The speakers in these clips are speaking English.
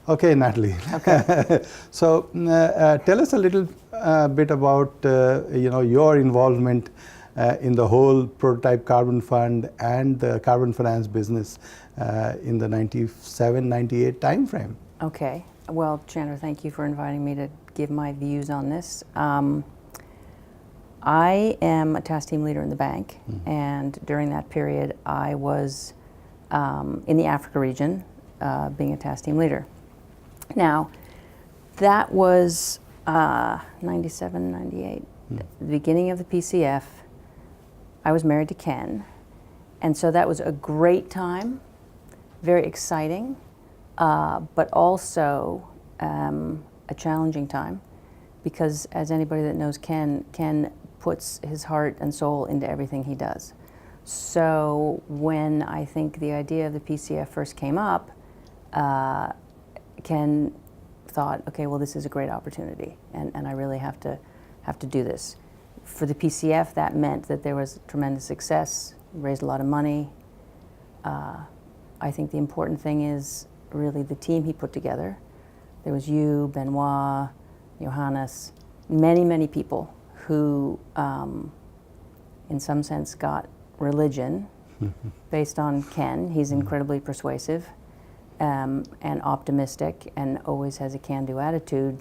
Okay, Natalie. Okay. So tell us a little bit about your involvement in the whole prototype carbon fund and the carbon finance business in the 97, 98 timeframe. Okay. Well, Chandra, thank you for inviting me to give my views on this. I am a task team leader in the bank, and during that period, I was in the Africa region being a task team leader. Now, that was 97, 98, the beginning of the PCF. I was married to Ken, and so that was a great time, very exciting, but also a challenging time, because as anybody that knows Ken puts his heart and soul into everything he does. So when I think the idea of the PCF first came up, Ken thought, okay, well, this is a great opportunity, and I really have to do this. For the PCF, that meant that there was tremendous success, raised a lot of money. I think the important thing is really the team he put together. There was you, Benoit, Johannes, many, many people who, in some sense, got religion based on Ken. He's incredibly persuasive and optimistic and always has a can-do attitude.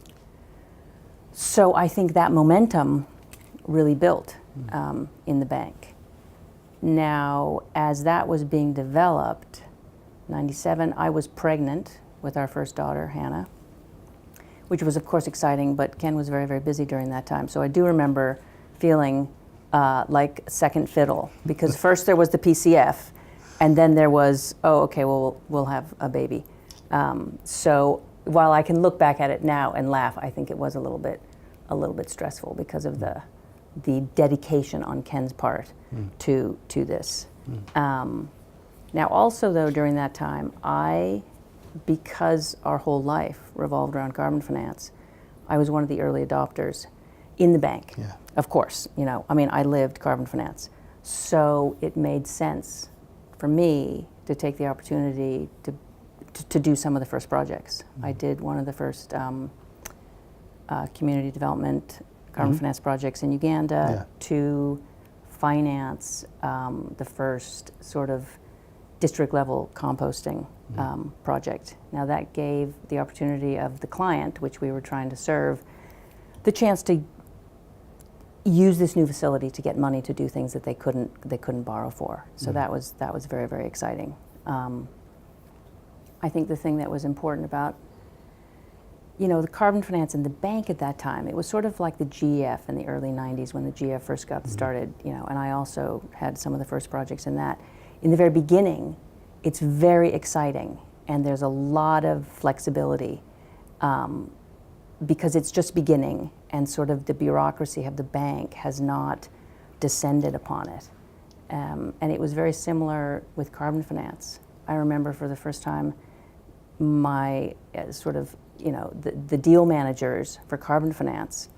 So I think that momentum really built in the bank. Now, as that was being developed, 97, I was pregnant with our first daughter, Hannah, which was of course exciting, but Ken was very, very busy during that time. So I do remember feeling like second fiddle, because first there was the PCF, and then there was, oh, okay, well, we'll have a baby. So while I can look back at it now and laugh, I think it was a little bit stressful because of the dedication on Ken's part to this. Now also though, during that time, because our whole life revolved around carbon finance, I was one of the early adopters in the bank. Yeah. Of course, I lived carbon finance. So it made sense for me to take the opportunity to do some of the first projects. I did one of the first community development carbon finance projects in Uganda to finance the first sort of district level composting project. Now that gave the opportunity of the client, which we were trying to serve, the chance to use this new facility to get money to do things that they couldn't borrow for. So that was very, very exciting. I think the thing that was important about the carbon finance in the bank at that time, it was sort of like the GF in the early 90s when the GF first got started, and I also had some of the first projects in that. In the very beginning, it's very exciting, and there's a lot of flexibility because it's just beginning, and sort of the bureaucracy of the bank has not descended upon it. And it was very similar with carbon finance. I remember for the first time, my the deal managers for carbon finance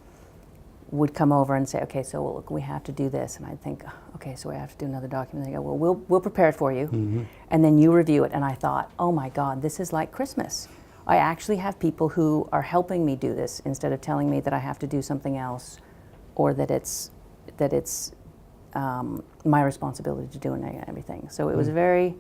would come over and say, okay, so look, we have to do this. And I'd think, okay, so we have to do another document. And they go, well, we'll prepare it for you. And then you review it. And I thought, oh my God, this is like Christmas. I actually have people who are helping me do this instead of telling me that I have to do something else or that it's my responsibility to do everything. So it was a very,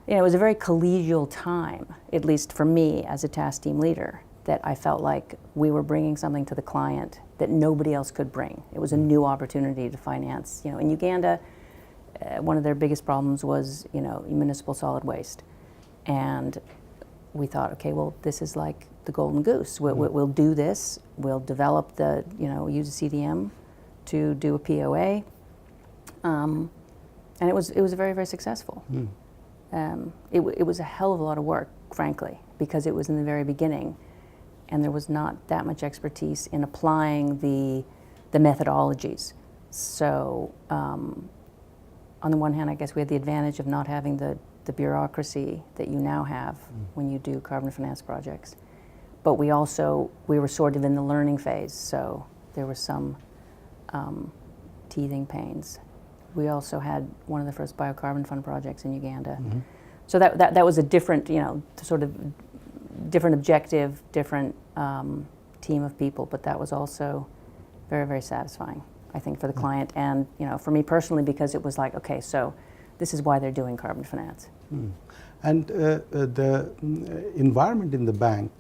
it was a very collegial time, at least for me as a task team leader, that I felt like we were bringing something to the client that nobody else could bring. It was a new opportunity to finance. In Uganda, one of their biggest problems was, municipal solid waste. And we thought, okay, well, this is like the golden goose. We'll do this. We'll develop use a CDM to do a POA. And it was very, very successful. It was a hell of a lot of work, frankly, because it was in the very beginning, and there was not that much expertise in applying the methodologies. So on the one hand, I guess we had the advantage of not having the bureaucracy that you now have when you do carbon finance projects. But we were sort of in the learning phase, so there was some teething pains. We also had one of the first biocarbon fund projects in Uganda. So that was a different, sort of different objective, different team of people, but that was also very, very satisfying, I think, for the client and, for me personally, because it was like, okay, so this is why they're doing carbon finance. And the environment in the bank,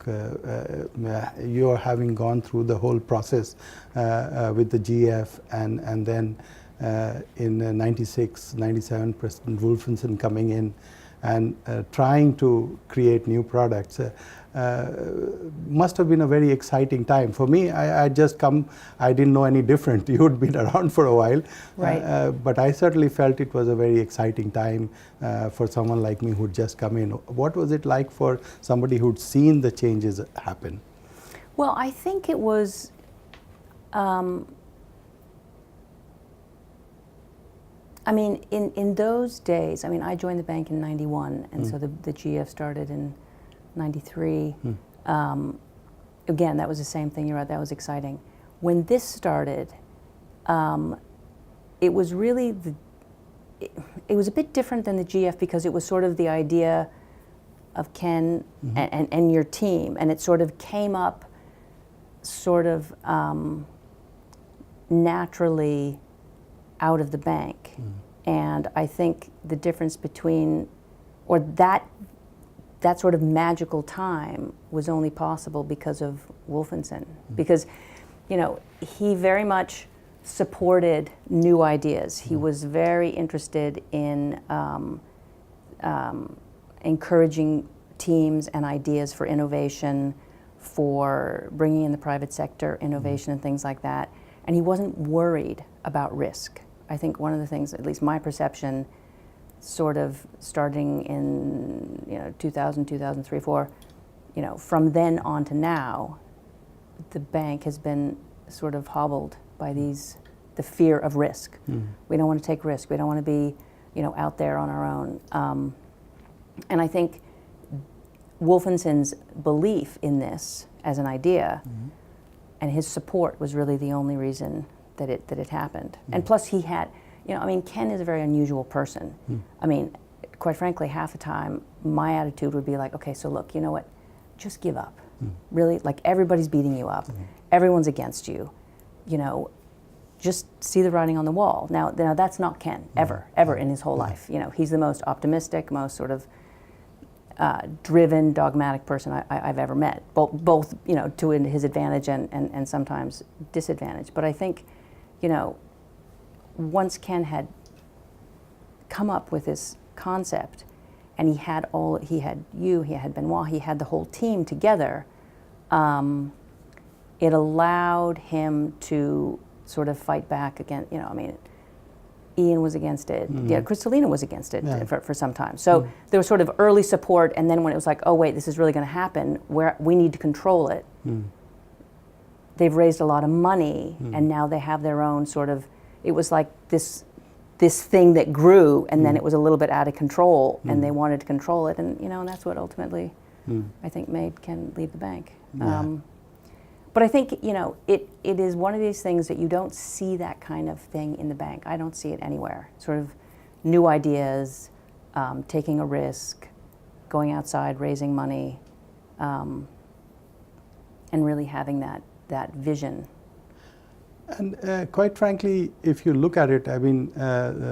you're having gone through the whole process with the GF and then in 96, 97, President Wolfenson coming in and trying to create new products. Must have been a very exciting time. For me, I just come, I didn't know any different. You had been around for a while. Right. But I certainly felt it was a very exciting time for someone like me who'd just come in. What was it like for somebody who'd seen the changes happen? Well, I think it was, in those days, I joined the bank in 91, and so the GF started in 93. Again, that was the same thing, you're right, that was exciting. When this started, it was really, it was a bit different than the GF because it was sort of the idea of Ken and your team, and it sort of came up sort of naturally out of the bank. And I think the difference between, or that sort of magical time was only possible because of Wolfenson. Because, he very much supported new ideas. He was very interested in encouraging teams and ideas for innovation, for bringing in the private sector innovation and things like that. And he wasn't worried about risk. I think one of the things, at least my perception, sort of starting in 2000, 2003, 4, from then on to now, the bank has been sort of hobbled by the fear of risk. We don't want to take risk. We don't want to be, out there on our own. And I think Wolfenson's belief in this as an idea and his support was really the only reason that it happened. And plus he had, Ken is a very unusual person. Quite frankly, half the time my attitude would be like, okay, so look, you know what, just give up. Really, like everybody's beating you up. Everyone's against you. Just see the writing on the wall. Now that's not Ken, ever in his whole life. He's the most optimistic, most sort of driven, dogmatic person I've ever met, both to his advantage and sometimes disadvantage. But I think, once Ken had come up with this concept, and he had you, he had Benoit, he had the whole team together, it allowed him to sort of fight back against, Ian was against it. Yeah, Kristalina was against it for some time. So there was sort of early support, and then when it was like, oh wait, this is really going to happen, where we need to control it, they've raised a lot of money, and now they have their own sort of, it was like this thing that grew, and then it was a little bit out of control, and they wanted to control it, and and that's what ultimately, I think, made Ken leave the bank. But I think, it is one of these things that you don't see that kind of thing in the bank. I don't see it anywhere. Sort of new ideas, taking a risk, going outside, raising money, and really having that vision. And quite frankly, if you look at it, a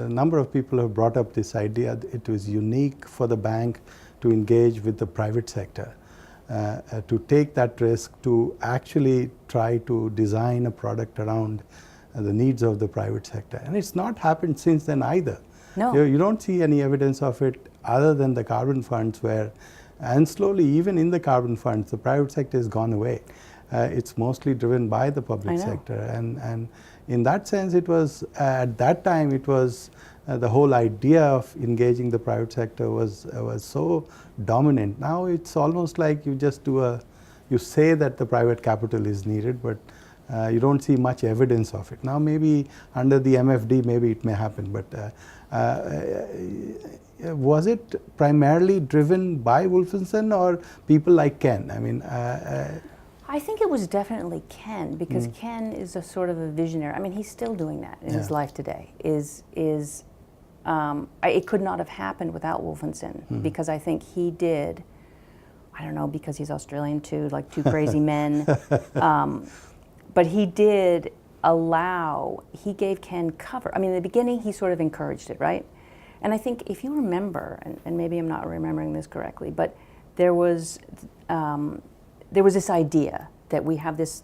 number of people have brought up this idea. It was unique for the bank to engage with the private sector. To take that risk, to actually try to design a product around the needs of the private sector. And it's not happened since then either. No. You don't see any evidence of it other than the carbon funds and slowly even in the carbon funds, the private sector has gone away. It's mostly driven by the public sector. And in that sense, it was, at that time, it was the whole idea of engaging the private sector was so dominant. Now it's almost like you just you say that the private capital is needed, but you don't see much evidence of it. Now maybe under the MFD, maybe it may happen, but was it primarily driven by Wolfenson or people like Ken? I think it was definitely Ken, because Ken is a sort of a visionary. He's still doing that in his life today. It could not have happened without Wolfenson, because I think he did I don't know, because he's Australian too, like two crazy men. But he did he gave Ken cover. I mean, in the beginning, he sort of encouraged it, right? And I think if you remember, and maybe I'm not remembering this correctly, but there was this idea that we have this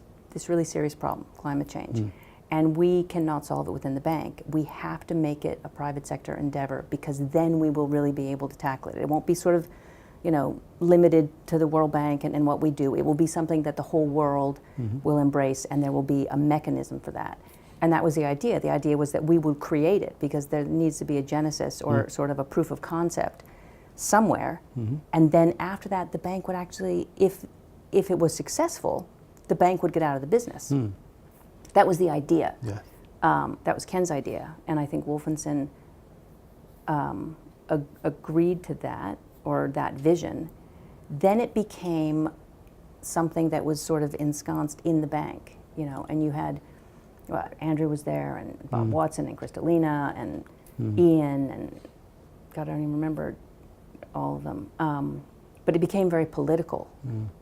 really serious problem, climate change, and we cannot solve it within the bank. We have to make it a private sector endeavor, because then we will really be able to tackle it. It won't be sort of, limited to the World Bank and what we do. It will be something that the whole world will embrace, and there will be a mechanism for that. And that was the idea. The idea was that we would create it, because there needs to be a genesis or sort of a proof of concept somewhere. And then after that, the bank would actually, if it was successful, the bank would get out of the business. That was the idea. Yeah. That was Ken's idea. And I think Wolfenson agreed to that, or that vision. Then it became something that was sort of ensconced in the bank, and you had, Andrew was there, and Bob Watson, and Kristalina, and Ian, and God, I don't even remember all of them. But it became very political,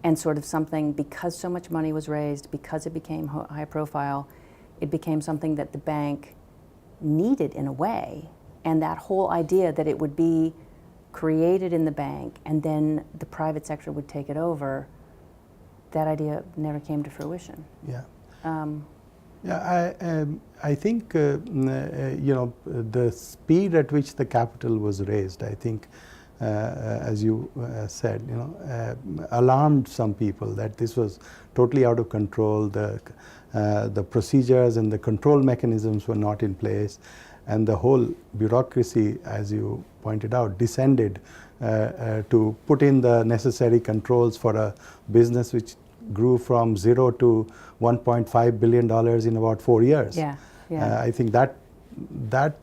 and sort of something, because so much money was raised, because it became high profile, it became something that the bank needed in a way. And that whole idea that it would be created in the bank and then the private sector would take it over, that idea never came to fruition. Yeah. I think the speed at which the capital was raised, I think, as you said, alarmed some people that this was totally out of control. The procedures and the control mechanisms were not in place, and the whole bureaucracy, as you pointed out, descended to put in the necessary controls for a business which grew from zero to $1.5 billion in about 4 years. Yeah, yeah. I think that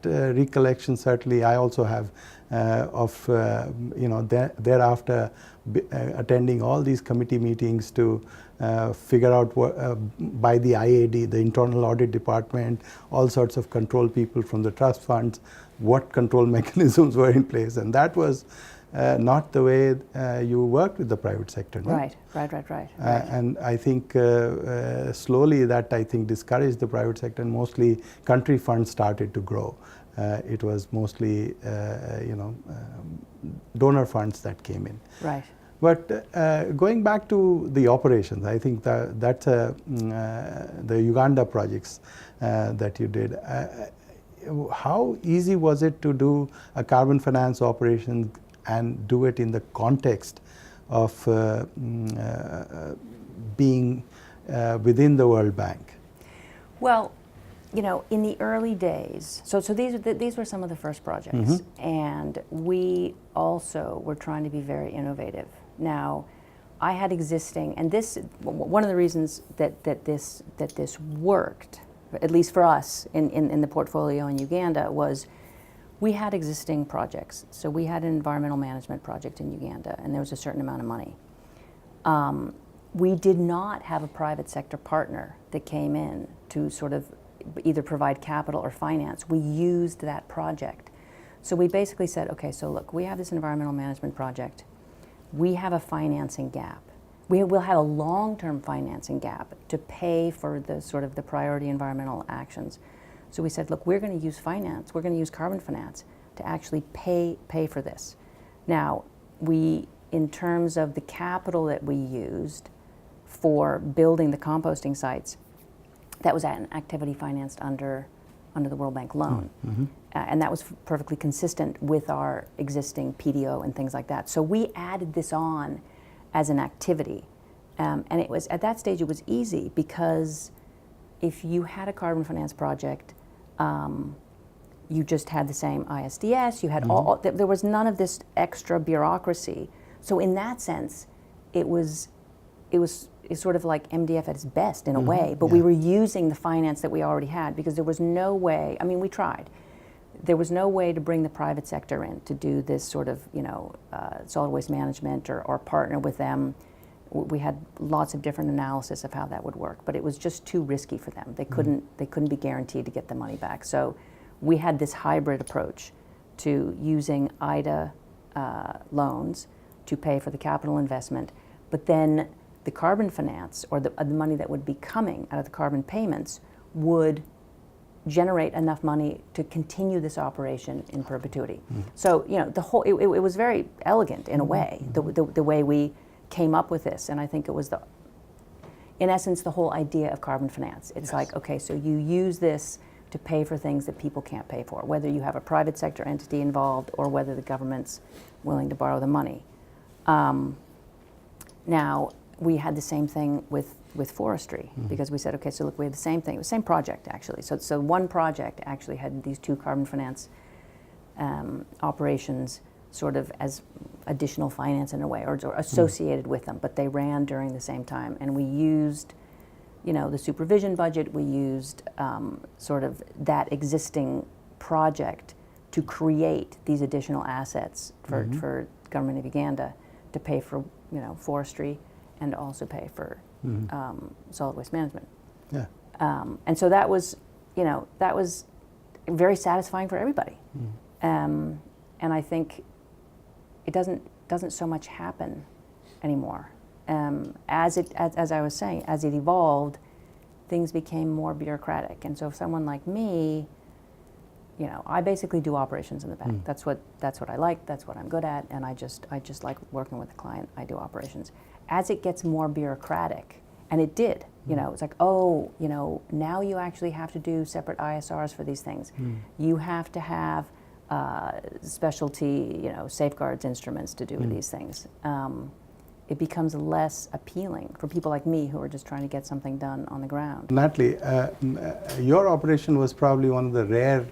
recollection certainly I also have of thereafter attending all these committee meetings to figure out what, by the IAD, the Internal Audit Department, all sorts of control people from the trust funds, what control mechanisms were in place, and that was not the way you worked with the private sector. No? Right. And I think slowly that, I think, discouraged the private sector, and mostly country funds started to grow. It was mostly donor funds that came in. Right. But going back to the operations, I think that's the Uganda projects that you did. How easy was it to do a carbon finance operation and do it in the context of being within the World Bank? Well, in the early days, so these were some of the first projects, and we also were trying to be very innovative. Now, I had existing, and this, one of the reasons that this worked, at least for us in the portfolio in Uganda, was we had existing projects. So we had an environmental management project in Uganda, and there was a certain amount of money. We did not have a private sector partner that came in to sort of either provide capital or finance. We used that project. So we basically said, okay, so look, we have this environmental management project. We have a financing gap. We will have a long-term financing gap to pay for the sort of the priority environmental actions. So we said, look, we're going to use finance. We're going to use carbon finance to actually pay for this. Now, in terms of the capital that we used for building the composting sites, that was an activity financed under the World Bank loan. And that was perfectly consistent with our existing PDO and things like that. So we added this on as an activity. And it was, at that stage, it was easy, because if you had a carbon finance project, you just had the same ISDS, you had there was none of this extra bureaucracy. So in that sense, it's sort of like MDF at its best in a way, but we were using the finance that we already had, because there was no way, I mean, we tried. There was no way to bring the private sector in to do this sort of, solid waste management or partner with them. We had lots of different analysis of how that would work, but it was just too risky for them. They couldn't be guaranteed to get the money back. So we had this hybrid approach to using IDA loans to pay for the capital investment, but then the carbon finance, or the money that would be coming out of the carbon payments, would generate enough money to continue this operation in perpetuity. So, you know, the whole, it was very elegant in a way, the way we came up with this. And I think it was in essence, the whole idea of carbon finance. It's Yes. like, okay, so you use this to pay for things that people can't pay for, whether you have a private sector entity involved or whether the government's willing to borrow the money. Now, we had the same thing with forestry, because we said, okay, so look, we had the same thing, the same project actually. So one project actually had these two carbon finance operations sort of as additional finance in a way, or associated with them, but they ran during the same time. And we used, you know, the supervision budget, we used sort of that existing project to create these additional assets for government of Uganda to pay for, you know, forestry and also pay for solid waste management. Yeah. And so that was, you know, that was very satisfying for everybody. And I think it doesn't so much happen anymore. As I was saying, as it evolved, things became more bureaucratic. And so someone like me, you know, I basically do operations in the bank. That's what I like. That's what I'm good at. And I just like working with the client. I do operations. As it gets more bureaucratic, and it did, you know, it's like, oh, you know, now you actually have to do separate ISRs for these things. You have to have specialty, you know, safeguards instruments to do with these things. It becomes less appealing for people like me who are just trying to get something done on the ground. Natalie, your operation was probably one of the rare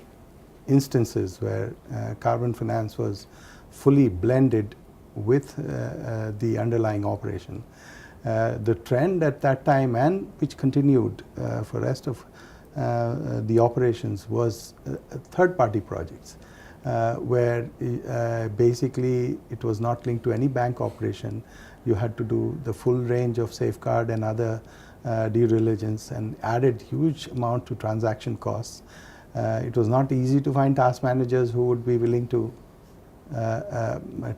instances where carbon finance was fully blended with the underlying operation. The trend at that time, and which continued for the rest of the operations, was third-party projects, where basically it was not linked to any bank operation. You had to do the full range of safeguard and other due diligence, and added huge amount to transaction costs. It was not easy to find task managers who would be willing to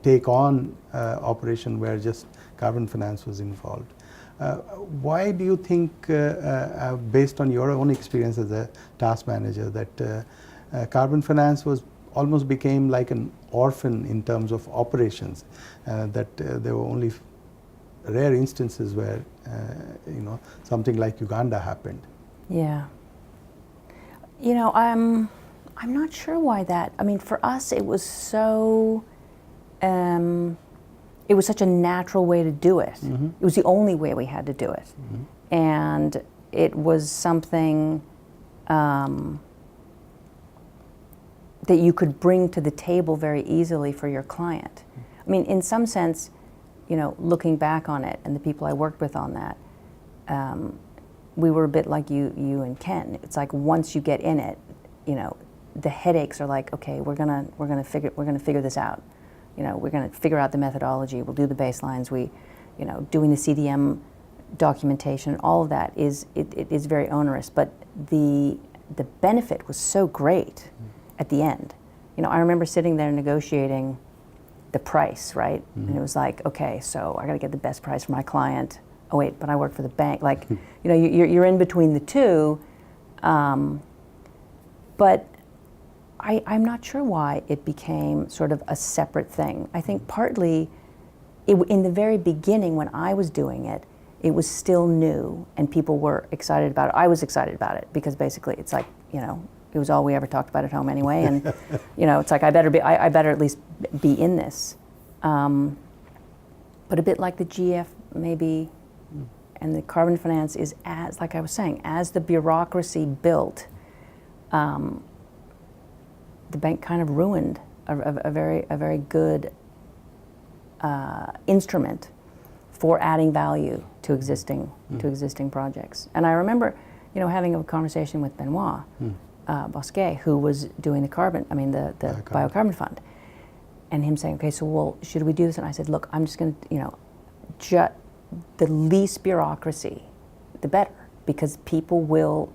take on operation where just carbon finance was involved. Why do you think, based on your own experience as a task manager, that carbon finance almost became like an orphan in terms of operations, that there were only rare instances where you know, something like Uganda happened? Yeah. You know, I'm not sure why that. I mean, for us, it was so. It was such a natural way to do it. It was the only way we had to do it, and it was something that you could bring to the table very easily for your client. I mean, in some sense, you know, looking back on it, and the people I worked with on that, we were a bit like you and Ken. It's like once you get in it, you know, the headaches are like, okay, we're gonna figure this out. You know, we're gonna figure out the methodology. We'll do the baselines. You know, doing the CDM documentation, all of that it is very onerous. But the benefit was so great at the end. You know, I remember sitting there negotiating the price, right? And it was like, okay, so I got to get the best price for my client. Oh wait, but I work for the bank. Like, you know, you're in between the two. But I'm not sure why it became sort of a separate thing. I think partly, in the very beginning when I was doing it, it was still new and people were excited about it. I was excited about it because basically it's like, you know, it was all we ever talked about at home anyway, and you know, it's like I better at least be in this. But a bit like the GF maybe, and the carbon finance is, as like I was saying, as the bureaucracy built, the bank kind of ruined a very good instrument for adding value to existing projects. And I remember, you know, having a conversation with Benoit Bosquet, who was doing the biocarbon fund, and him saying, okay, so well, should we do this? And I said, look, I'm just going to, you know, the least bureaucracy, the better, because people will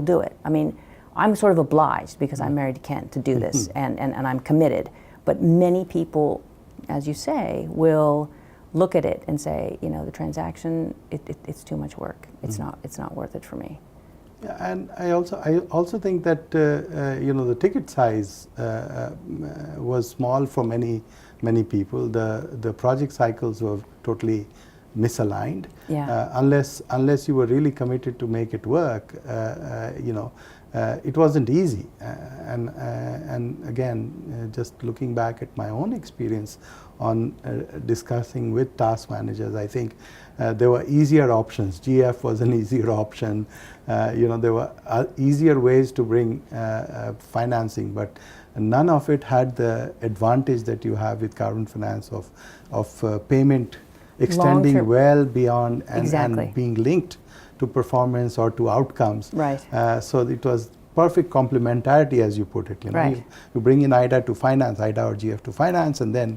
do it. I mean, I'm sort of obliged because I'm married to Ken to do this, and I'm committed. But many people as you say, will look at it and say, you know, the transaction, it's too much work. It's not worth it for me. Yeah, and I also think that you know, the ticket size was small for many people. The project cycles were totally misaligned. Yeah. Unless you were really committed to make it work, you know, it wasn't easy. And again, just looking back at my own experience on discussing with task managers, I think there were easier options. GF was an easier option. You know, there were easier ways to bring financing, but none of it had the advantage that you have with carbon finance of payment extending Long-term. well beyond Exactly. and being linked to performance or to outcomes. Right. So it was perfect complementarity, as you put it. You know, Right. you bring in IDA to finance, IDA or GF to finance, and then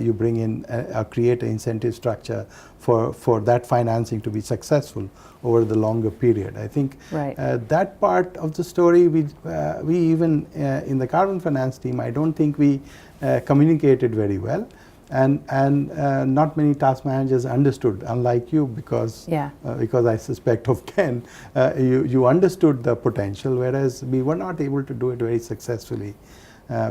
you bring in create an incentive structure for that financing to be successful over the longer period. I think Right. that part of the story, we even in the carbon finance team, I don't think we communicated very well. And not many task managers understood, unlike you, because I suspect of Ken, you understood the potential, whereas we were not able to do it very successfully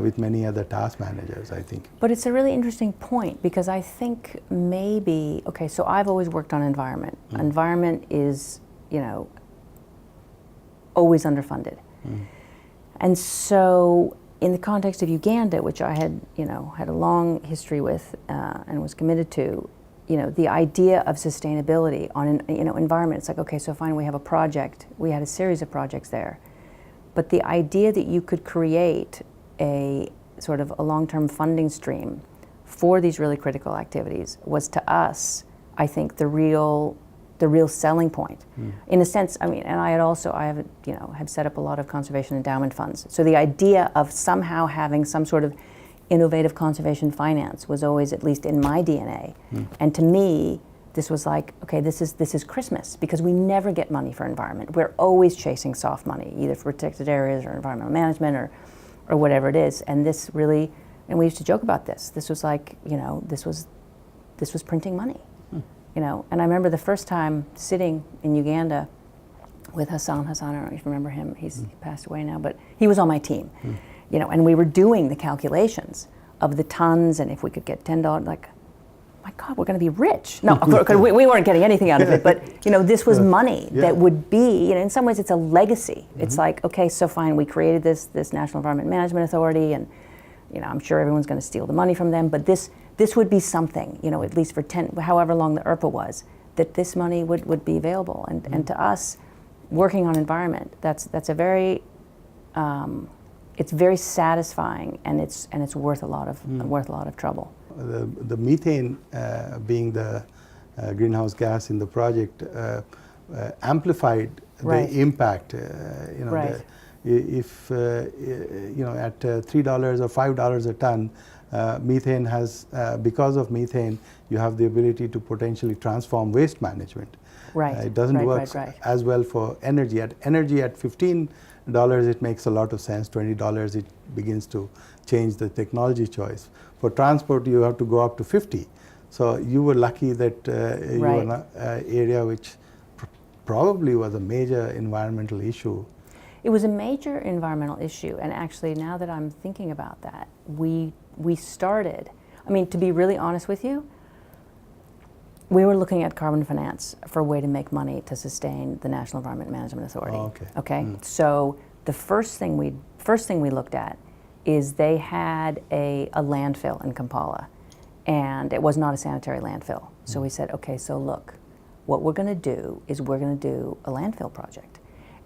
with many other task managers, I think. But it's a really interesting point, because I think maybe, okay, so I've always worked on environment. Environment is, you know, always underfunded. And so in the context of Uganda, which I had, you know, had a long history with and was committed to, you know, the idea of sustainability on, you know, environment, it's like, okay, so fine, we have a project. We had a series of projects there. But the idea that you could create a sort of a long-term funding stream for these really critical activities was, to us, I think, the real selling point. In a sense, I mean, and I have, you know, have set up a lot of conservation endowment funds. So the idea of somehow having some sort of innovative conservation finance was always, at least in my DNA. And to me, this was like, okay, this is Christmas, because we never get money for environment. We're always chasing soft money, either for protected areas or environmental management or whatever it is. And this really, and we used to joke about this. This was like, you know, this was printing money. You know, and I remember the first time sitting in Uganda with Hassan. I don't know if you remember him. He passed away now, but he was on my team. You know, and we were doing the calculations of the tons, and if we could get $10, like, my God, we're going to be rich. No, we weren't getting anything out of it, but, you know, this was money that would be, you know, in some ways it's a legacy. It's like, okay, so fine, we created this National Environment Management Authority, and, you know, I'm sure everyone's going to steal the money from them, but this would be something, you know, at least for however long the ERPA was, that this money would be available. And to us, working on environment, that's a very, it's very satisfying, and it's worth a lot of trouble. The methane being the greenhouse gas in the project amplified the impact. You know, if you know, at $3 or $5 a ton, methane has, because of methane, you have the ability to potentially transform waste management. It doesn't work as well for energy. At $15, it makes a lot of sense. $20, it begins to change the technology choice. For transport, you have to go up to 50. So you were lucky that you were in an area which probably was a major environmental issue. It was a major environmental issue, and actually, now that I'm thinking about that, we started, I mean, to be really honest with you, we were looking at carbon finance for a way to make money to sustain the National Environment Management Authority. Okay. So the first thing we looked at is they had a landfill in Kampala, and it was not a sanitary landfill. So we said, okay, so look, what we're going to do is we're going to do a landfill project.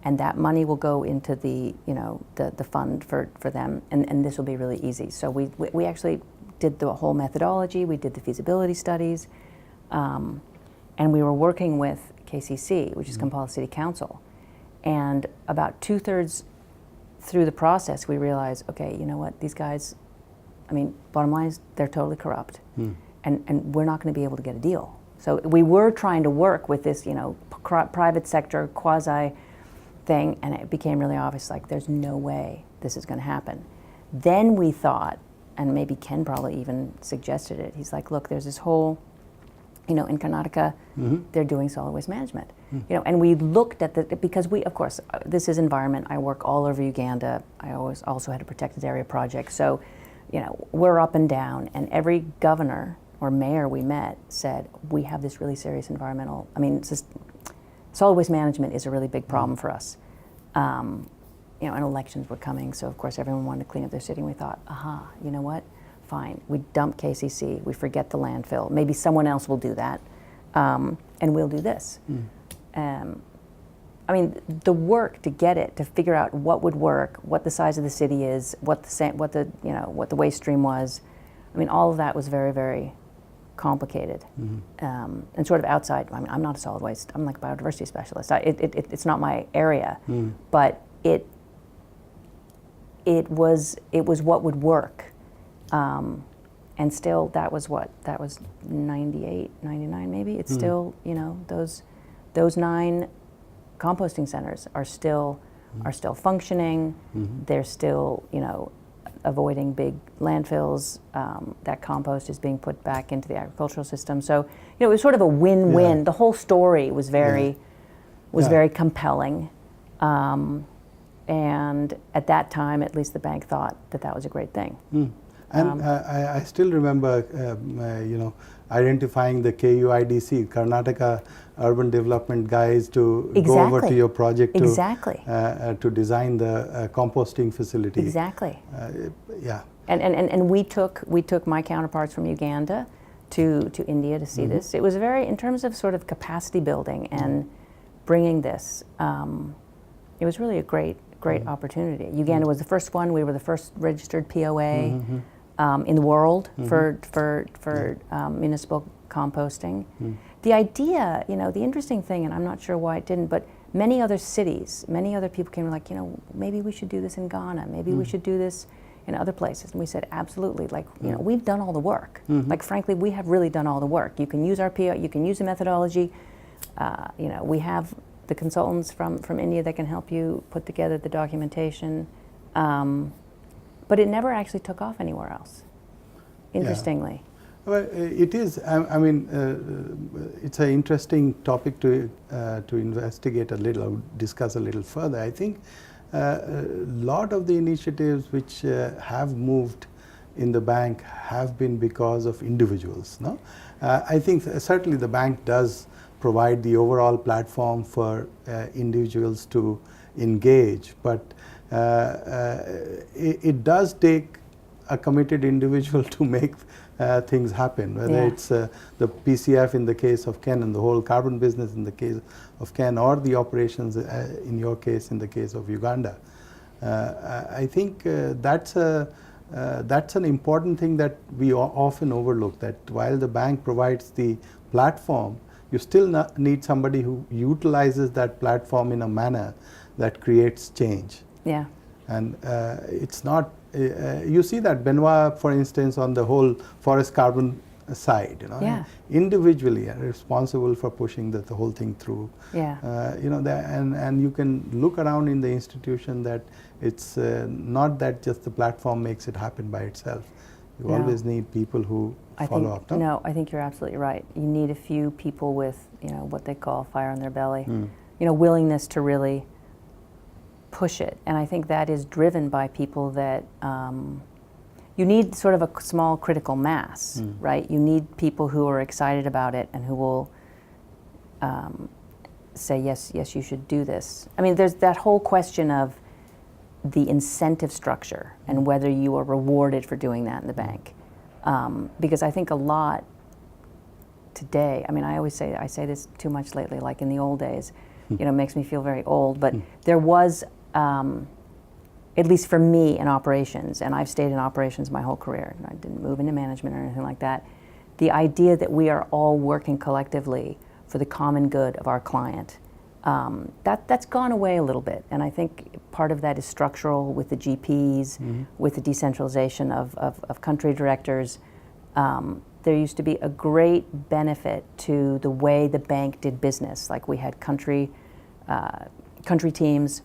And that money will go into the, you know, the fund for them, and this will be really easy. So we actually did the whole methodology, we did the feasibility studies, and we were working with KCC, which is Kampala City Council. And about 2/3 through the process, we realized, okay, you know what, these guys, I mean, bottom line is they're totally corrupt, and we're not going to be able to get a deal. So we were trying to work with this, you know, private sector quasi thing, and it became really obvious, like, there's no way this is going to happen. Then we thought, and maybe Ken probably even suggested it. He's like, look, there's this whole, in Karnataka, they're doing solid waste management. And we looked at because we, of course, this is environment. I work all over Uganda. I always also had a protected area project. So, we're up and down, and every governor or mayor we met said, we have this really serious environmental, solid waste management is a really big problem for us. And elections were coming, so of course everyone wanted to clean up their city, and we thought, you know what? Fine, we dump KCC, we forget the landfill. Maybe someone else will do that, and we'll do this. The work to get it, to figure out what would work, what the size of the city is, what the waste stream was. All of that was very, very complicated, and sort of outside. I'm not a solid waste. I'm like a biodiversity specialist. It's not my area, but it was what would work. And still, that was 98, 99 maybe. It's still, those 9 composting centers are still functioning. They're still, avoiding big landfills. That compost is being put back into the agricultural system. So, it was sort of a win-win. Yeah. The whole story was very compelling. And at that time, at least the bank thought that was a great thing. And I still remember, identifying the KUIDC, Karnataka Urban Development guys to go over to your project to design the composting facility. Exactly. Yeah. And we took my counterparts from Uganda to India to see this. It was very, in terms of sort of capacity building and bringing this, it was really a great opportunity. Uganda was the first one. We were the first registered POA in the world for municipal composting. The idea, the interesting thing, and I'm not sure why it didn't, but many other cities, many other people came like, maybe we should do this in Ghana, maybe we should do this in other places. And we said, absolutely, we've done all the work. Frankly, we have really done all the work. You can use our PO, you can use the methodology. We have the consultants from India that can help you put together the documentation. But it never actually took off anywhere else, interestingly. Yeah. Well, it is. It's an interesting topic to investigate a little, discuss a little further. I think a lot of the initiatives which have moved in the bank have been because of individuals. No, I think certainly the bank does provide the overall platform for individuals to engage, but it does take a committed individual to make things happen, whether it's the PCF in the case of Ken and the whole carbon business in the case of Ken, or the operations in your case in the case of Uganda. I think that's an important thing that we often overlook, that while the bank provides the platform, you still need somebody who utilizes that platform in a manner that creates change. Yeah. And it's not, you see that Benoit, for instance, on the whole forest carbon side, individually are responsible for pushing the whole thing through. Yeah. And you can look around in the institution that it's not that just the platform makes it happen by itself. You always need people who follow up. No, I think you're absolutely right. You need a few people with, what they call fire in their belly, willingness to really push it. And I think that is driven by people that you need sort of a small critical mass, right? You need people who are excited about it and who will say, yes, you should do this. There's that whole question of the incentive structure and whether you are rewarded for doing that in the bank. Because I think a lot today, I say this too much lately, like in the old days, makes me feel very old, but there was, at least for me in operations, and I've stayed in operations my whole career, and I didn't move into management or anything like that, the idea that we are all working collectively for the common good of our client, that's gone away a little bit. And I think part of that is structural with the GPs, with the decentralization of country directors. There used to be a great benefit to the way the bank did business. Like we had country teams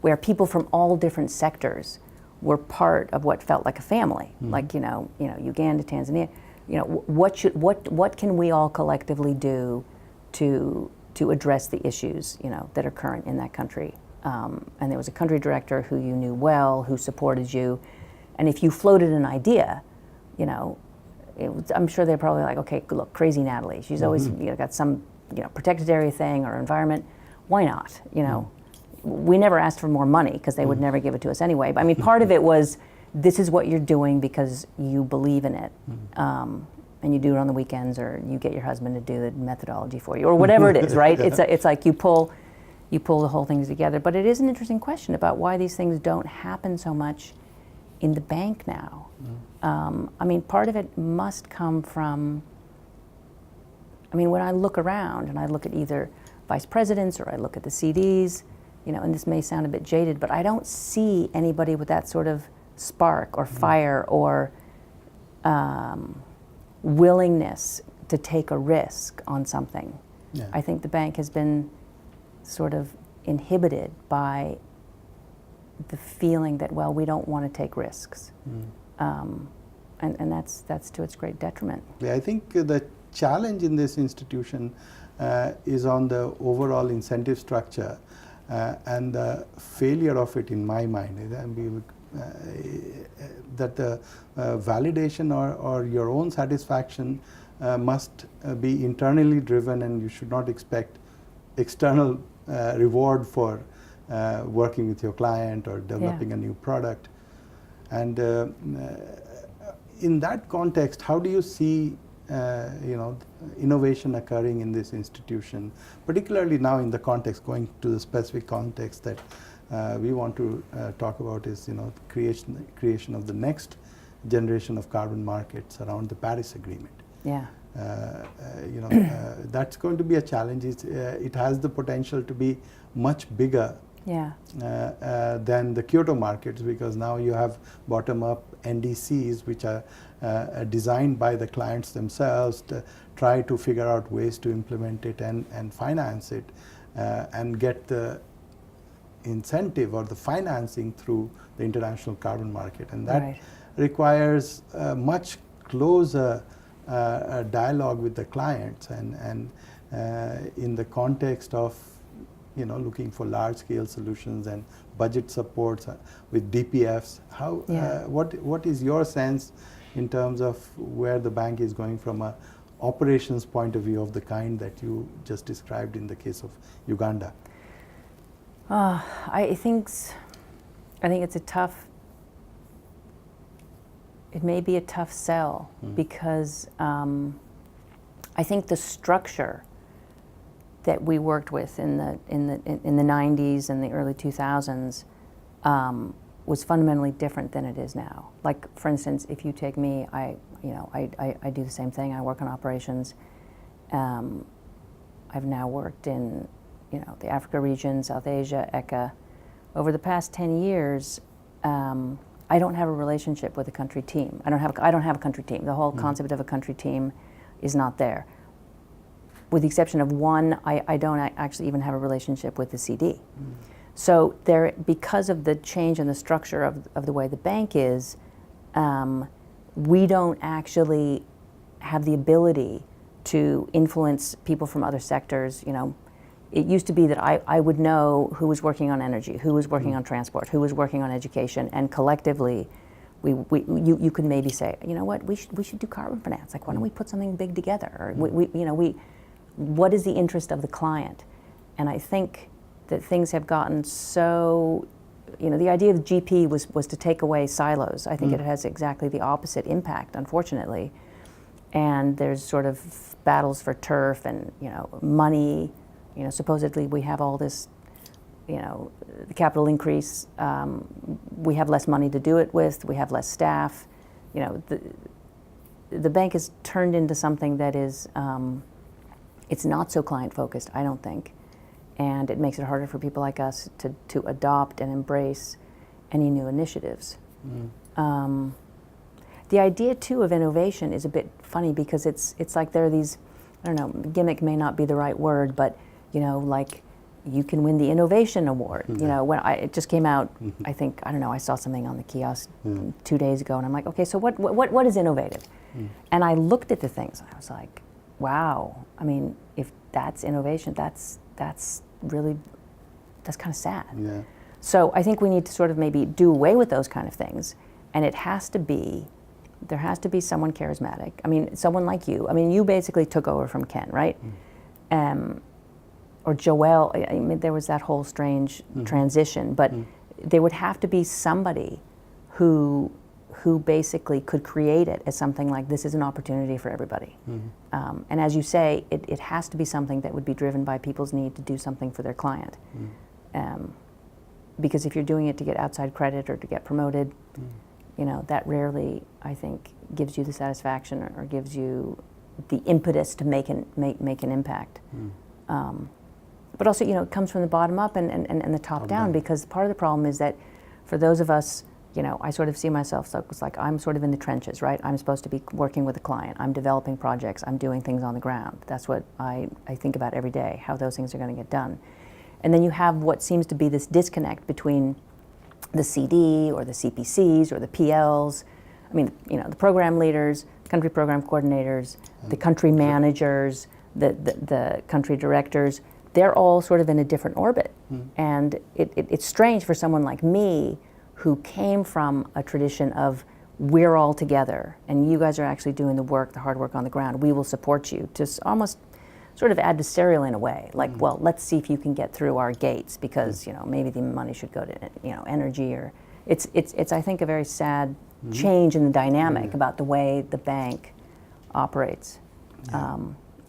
where people from all different sectors were part of what felt like a family, like Uganda, Tanzania. What can we all collectively do to address the issues that are current in that country? And there was a country director who you knew well, who supported you, and if you floated an idea, I'm sure they're probably like, okay, look, crazy Natalie. She's always got some protected area thing or environment. Why not? We never asked for more money because they would never give it to us anyway. But I mean, part of it was, this is what you're doing because you believe in it. And you do it on the weekends, or you get your husband to do the methodology for you, or whatever it is, right? It's like you pull the whole thing together. But it is an interesting question about why these things don't happen so much in the bank now. I mean, part of it must come from, when I look around and I look at either vice presidents or I look at the CDs, and this may sound a bit jaded, but I don't see anybody with that sort of spark or fire or willingness to take a risk on something. Yeah. I think the bank has been sort of inhibited by the feeling that, well, we don't want to take risks. And that's to its great detriment. Yeah, I think the challenge in this institution is on the overall incentive structure and the failure of it, in my mind. That the validation or your own satisfaction must be internally driven, and you should not expect external reward for working with your client or developing a new product. And in that context, how do you see innovation occurring in this institution, particularly now in the context, going to the specific context that we want to talk about is creation of the next generation of carbon markets around the Paris Agreement. Yeah. That's going to be a challenge. It has the potential to be much bigger than the Kyoto markets, because now you have bottom-up NDCs which are designed by the clients themselves to try to figure out ways to implement it and finance it and get the incentive or the financing through the international carbon market. And that requires a much closer dialogue with the clients and in the context of looking for large-scale solutions and budget supports with DPFs. What is your sense in terms of where the bank is going from a operations point of view of the kind that you just described in the case of Uganda? I think it's it may be a tough sell because I think the structure that we worked with in the 90s and the early 2000s was fundamentally different than it is now. Like, for instance, if you take me, I do the same thing. I work on operations. I've now worked in the Africa region, South Asia, ECA. Over the past 10 years, I don't have a relationship with a country team. I don't have a country team. The whole concept of a country team is not there. With the exception of one, I don't actually even have a relationship with the CD. So because of the change in the structure of the way the bank is, we don't actually have the ability to influence people from other sectors. It used to be that I would know who was working on energy, who was working on transport, who was working on education, and collectively, you could maybe say, what, we should do carbon finance. Like, why don't we put something big together? Or what is the interest of the client? And I think that things have gotten so, the idea of GP was to take away silos. I think it has exactly the opposite impact, unfortunately. And there's sort of battles for turf and, money. Supposedly we have all this, the capital increase. We have less money to do it with. We have less staff. The bank has turned into something that is, it's not so client-focused, I don't think. And it makes it harder for people like us to adopt and embrace any new initiatives. The idea, too, of innovation is a bit funny because it's like there are these, I don't know, gimmick may not be the right word, but like you can win the innovation award. You know, when it just came out, I think, I don't know, I saw something on the kiosk 2 days ago, and I'm like, okay, so what is innovative? And I looked at the things, and I was like, wow. I mean, if that's innovation, that's really, that's kind of sad. Yeah. So I think we need to sort of maybe do away with those kind of things, and there has to be someone charismatic. I mean, someone like you. I mean, you basically took over from Ken, right? Or Joelle. I mean, there was that whole strange transition, but there would have to be somebody who basically could create it as something like, this is an opportunity for everybody. And as you say, it has to be something that would be driven by people's need to do something for their client. Because if you're doing it to get outside credit or to get promoted, you know, that rarely, I think, gives you the satisfaction or gives you the impetus to make an impact. But also, you know, it comes from the bottom up and the top down, because part of the problem is that for those of us, you know, I sort of see myself, so it's like I'm sort of in the trenches, right? I'm supposed to be working with a client. I'm developing projects. I'm doing things on the ground. That's what I think about every day, how those things are going to get done. And then you have what seems to be this disconnect between the CD or the CPCs or the PLs. I mean, you know, the program leaders, country program coordinators, the country managers, the country directors. They're all sort of in a different orbit. And it's strange for someone like me who came from a tradition of we're all together and you guys are actually doing the work, the hard work on the ground. We will support you, to almost sort of adversarial in a way, like, well, let's see if you can get through our gates, because you know, maybe the money should go to, you know, energy, or it's I think a very sad change in the dynamic about the way the bank operates.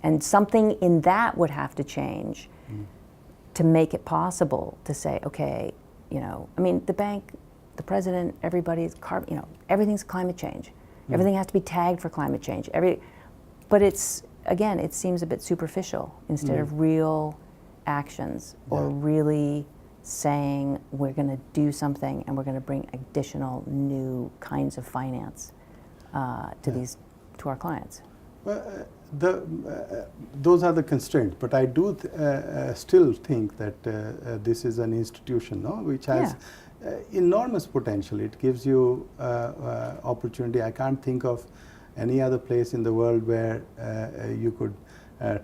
And something in that would have to change to make it possible to say, okay, you know, I mean, the bank, the president, everybody's you know, everything's climate change. Everything has to be tagged for climate change. But it's, again, it seems a bit superficial instead of real actions, or really saying we're going to do something and we're going to bring additional new kinds of finance to our clients. Well, those are the constraints, but I do still think that this is an institution, no, which has enormous potential. It gives you opportunity. I can't think of any other place in the world where you could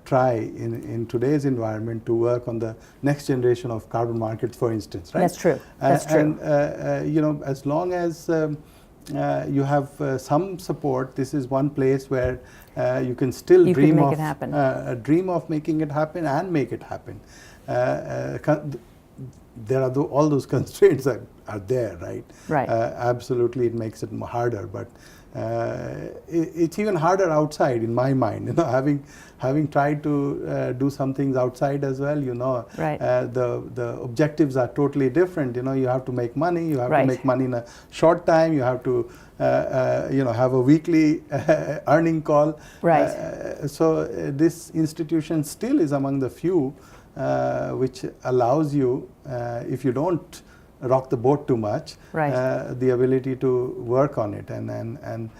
try in today's environment to work on the next generation of carbon markets, for instance, right? That's true. That's true. And you know, as long as you have some support, this is one place where you can still dream of making it happen and make it happen. There are all those constraints are there, right? Right. Absolutely, it makes it harder, but it's even harder outside, in my mind. You know, having tried to do some things outside as well, you know, the objectives are totally different. You know, you have to make money. You have to make money in a short time. You have to, you know, have a weekly earning call. Right. So this institution still is among the few which allows you, if you don't rock the boat too much, the ability to work on it, and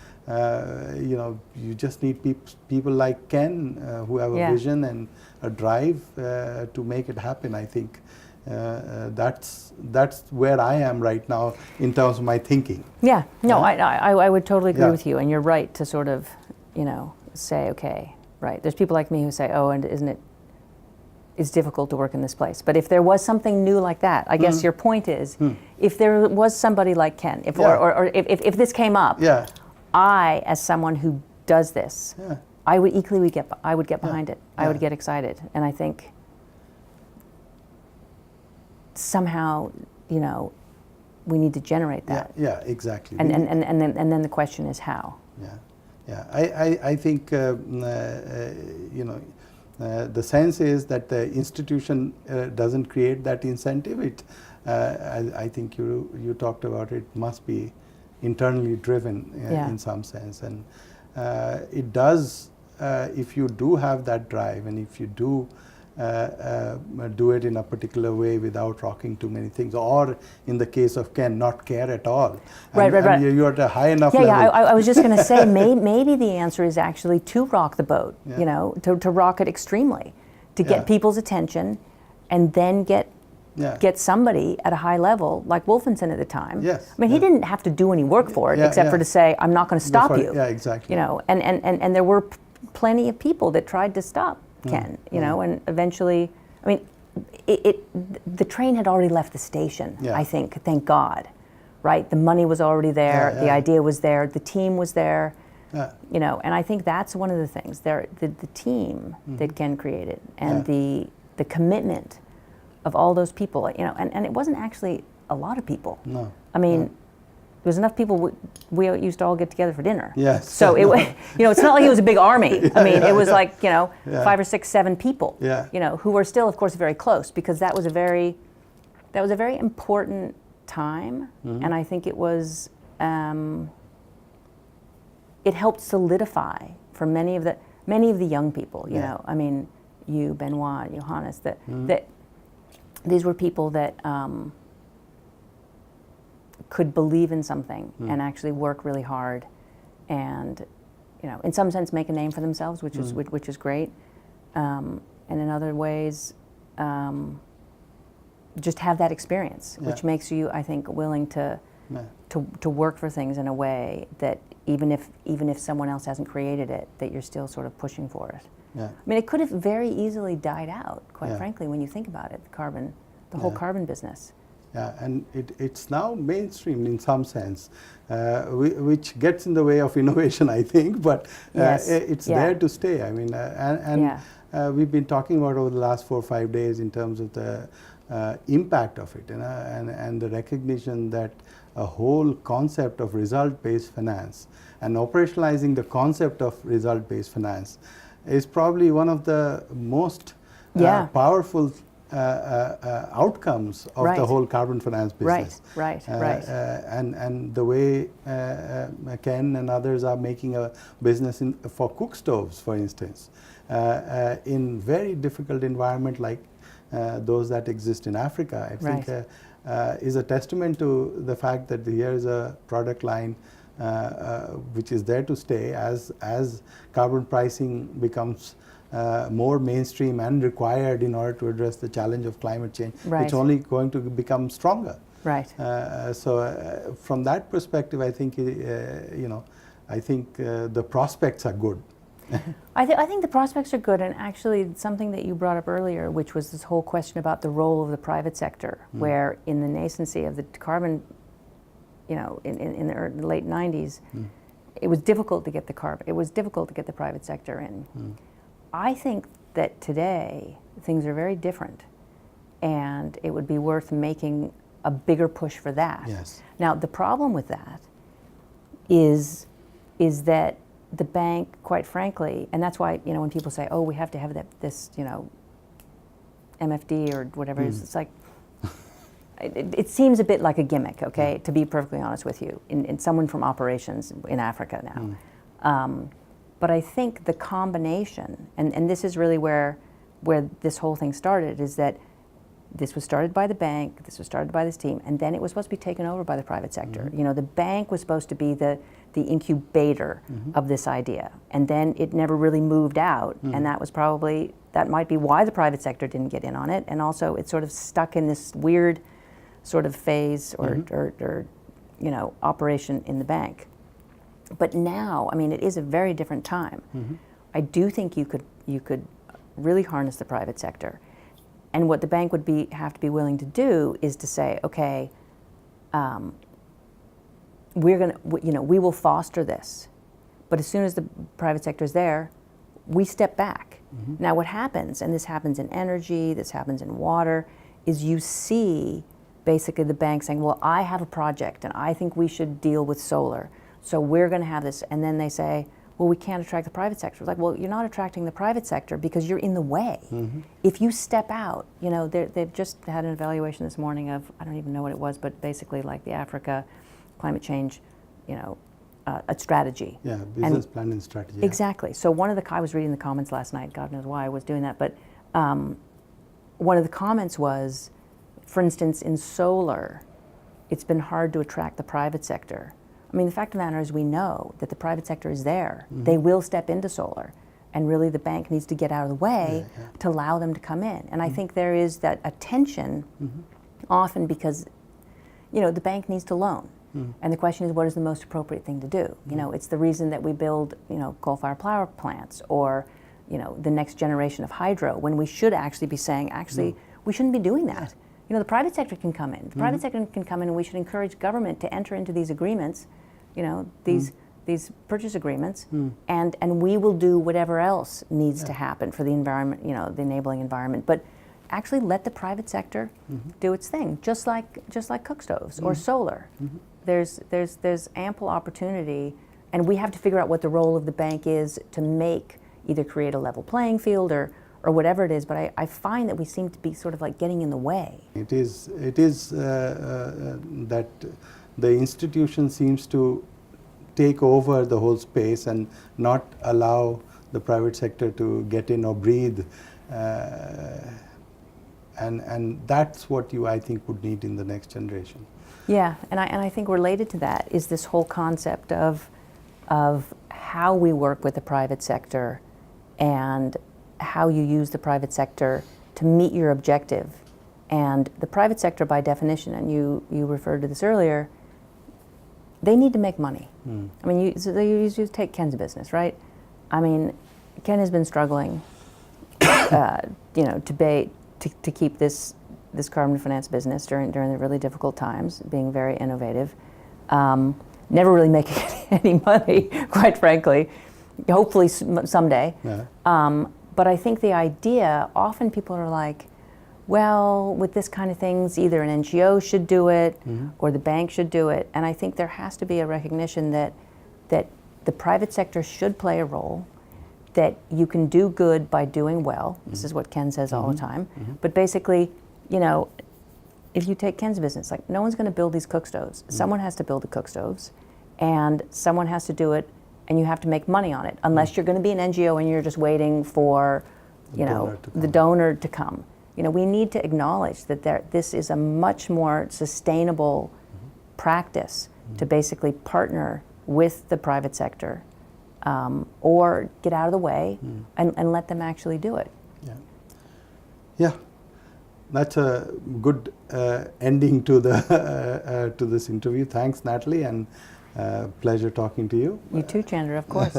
you know, you just need people like Ken who have a vision and a drive to make it happen. I think that's where I am right now in terms of my thinking. Yeah, no, I would totally agree with you, and you're right to sort of, you know, say, okay, right. There's people like me who say, oh, and isn't it? It's difficult to work in this place. But if there was something new like that, I guess your point is, if there was somebody like Ken, or if this came up, I, as someone who does this, I would equally get behind it. I would get excited, and I think somehow, you know, we need to generate that. Yeah, exactly. And then the question is how. I think you know. The sense is that the institution doesn't create that incentive. I think you talked about it must be internally driven in some sense, and it does. If you do have that drive, and if you do do it in a particular way without rocking too many things, or in the case of Ken, not care at all. Right. You're at a high enough level. Yeah, I was just going to say, maybe the answer is actually to rock the boat, you know, to rock it extremely, to get people's attention, and then get Yeah. somebody at a high level like Wolfenson at the time. Yes. I mean, he didn't have to do any work for it, Yeah, except for yeah. to say, I'm not going to stop you. Yeah, exactly. You know, and there were plenty of people that tried to stop Ken, you know, and eventually, I mean, the train had already left the station, Yeah. I think, thank God, right? The money was already there, Yeah, the yeah. idea was there, the team was there, Yeah. you know, and I think that's one of the things, the team that Ken created, and the commitment of all those people, you know, and it wasn't actually a lot of people. No. I mean, No. there was enough people, we used to all get together for dinner. Yes. So it was, you know, it's not like it was a big army. I mean, it was like, you know, Yeah. 5 or 6, 7 people, Yeah. you know, who were still, of course, very close, because that was a very important time. And I think it was, it helped solidify for many of the young people, you know, I mean, you, Benoit, Johannes, that these were people that could believe in something and actually work really hard, and, you know, in some sense make a name for themselves, which is great, and in other ways, just have that experience, which makes you, I think, willing to work for things in a way that even if someone else hasn't created it, that you're still sort of pushing for it. Yeah. I mean, it could have very easily died out, quite Yeah. frankly, when you think about it, the whole carbon business. Yeah, and it's now mainstream in some sense, which gets in the way of innovation, I think, but Yes. it's there to stay. I mean, we've been talking about over the last 4 or 5 days in terms of the impact of it, you know, and the recognition that a whole concept of result-based finance and operationalizing the concept of result-based finance is probably one of the most powerful outcomes of the whole carbon finance business. Right. And the way Ken and others are making a business for cook stoves, for instance, in very difficult environment like those that exist in Africa, I think is a testament to the fact that here is a product line which is there to stay as carbon pricing becomes more mainstream and required in order to address the challenge of climate change. It's only going to become stronger. Right. So from that perspective, I think you know, I think the prospects are good. I think the prospects are good, and actually something that you brought up earlier, which was this whole question about the role of the private sector, where in the nascency of the carbon, you know, in the late 90s, it was difficult to get the carbon. It was difficult to get the private sector in. I think that today things are very different, and it would be worth making a bigger push for that. Yes. Now, the problem with that is that the bank, quite frankly, and that's why, you know, when people say, "Oh, we have to have this, you know, MFD or whatever," it's like it seems a bit like a gimmick. Okay, to be perfectly honest with you, in someone from operations in Africa now. But I think the combination, and this is really where this whole thing started, is that this was started by the bank, this was started by this team, and then it was supposed to be taken over by the private sector. You know, the bank was supposed to be the incubator of this idea, and then it never really moved out, and that might be why the private sector didn't get in on it, and also it's sort of stuck in this weird sort of phase or you know, operation in the bank. But now, I mean, it is a very different time. I do think you could really harness the private sector. And what the bank would have to be willing to do is to say, okay, we're going to, you know, we will foster this, but as soon as the private sector is there, we step back. Now, what happens, and this happens in energy, this happens in water, is you see basically the bank saying, well, I have a project and I think we should deal with solar, so we're going to have this, and then they say, well, we can't attract the private sector. It's like, well, you're not attracting the private sector because you're in the way. If you step out, you know, they've just had an evaluation this morning of, I don't even know what it was, but basically like the Africa climate change, you know, a strategy. Yeah, business plan and strategy. Exactly. So I was reading the comments last night, God knows why I was doing that, but one of the comments was, for instance, in solar, it's been hard to attract the private sector. I mean, the fact of the matter is we know that the private sector is there. They will step into solar. and really the bank needs to get out of the way to allow them to come in. And I think there is that attention often because, you know, the bank needs to loan. And the question is, what is the most appropriate thing to do? You know, it's the reason that we build, you know, coal-fired power plants or, you know, the next generation of hydro, when we should actually be saying, actually, we shouldn't be doing that. You know, the private sector can come in. The private sector can come in, and we should encourage government to enter into these agreements, you know, these purchase agreements, and we will do whatever else needs to happen for the environment, you know, the enabling environment. But actually let the private sector do its thing, just like cook stoves or solar. There's ample opportunity, and we have to figure out what the role of the bank is to make, either create a level playing field or whatever it is, but I find that we seem to be sort of like getting in the way. It is that the institution seems to take over the whole space and not allow the private sector to get in or breathe, and that's what I think would need in the next generation. Yeah, and I think related to that is this whole concept of how we work with the private sector and how you use the private sector to meet your objective. And the private sector, by definition, and you referred to this earlier, they need to make money. I mean, you take Ken's business, right? I mean, Ken has been struggling, you know, to keep this carbon finance business during the really difficult times, being very innovative, never really making any money, quite frankly. Hopefully someday. But I think the idea, often people are like, well, with this kind of things, either an NGO should do it or the bank should do it. And I think there has to be a recognition that the private sector should play a role, that you can do good by doing well. This is what Ken says all the time. But basically, you know, if you take Ken's business, like, no one's going to build these cook stoves. Someone has to build the cook stoves, and someone has to do it, and you have to make money on it, unless you're going to be an NGO and you're just waiting for, you know, the donor to come. You know, we need to acknowledge that this is a much more sustainable practice to basically partner with the private sector, or get out of the way and let them actually do it. Yeah, that's a good ending to the to this interview. Thanks, Natalie, and pleasure talking to you. You too, Chandra, of course.